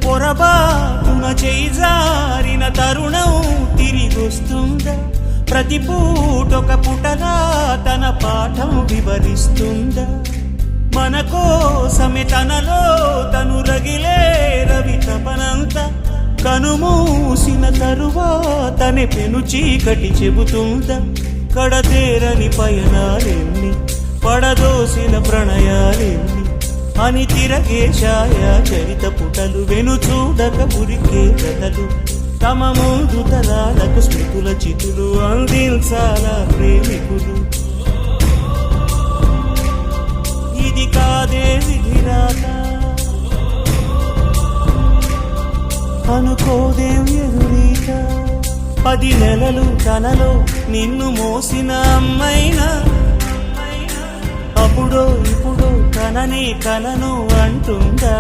పొరబాటున చేజారిన తరుణం తిరిగొస్తుందా? ప్రతి పూటొక పుటలా తన పాఠం వివరిస్తుందా? మన కోసమే తనలో తను రగిలే రవి తపనంత కనుమూసిన తరువాతనే పెను చీకటి చెబుతుందా? కడతేరని పయనాలెన్ని, పడదోసిన ప్రణయాలెన్ని అని తిరగే ఛాయా చరిత పుటలు, వెనుచూడక ఉరికే కథలు, తమ ముందు తరాలకు స్మృతుల చితులు అందించాలా ప్రేమికులు. ఇది కాదే విధిరాత, అనుకోదేం ఎదురీత. 10 నెలలు తనలో నిన్ను మోసిన అమ్మైనా అప్పుడో ఇప్పుడో తనని కలను అంటుందా?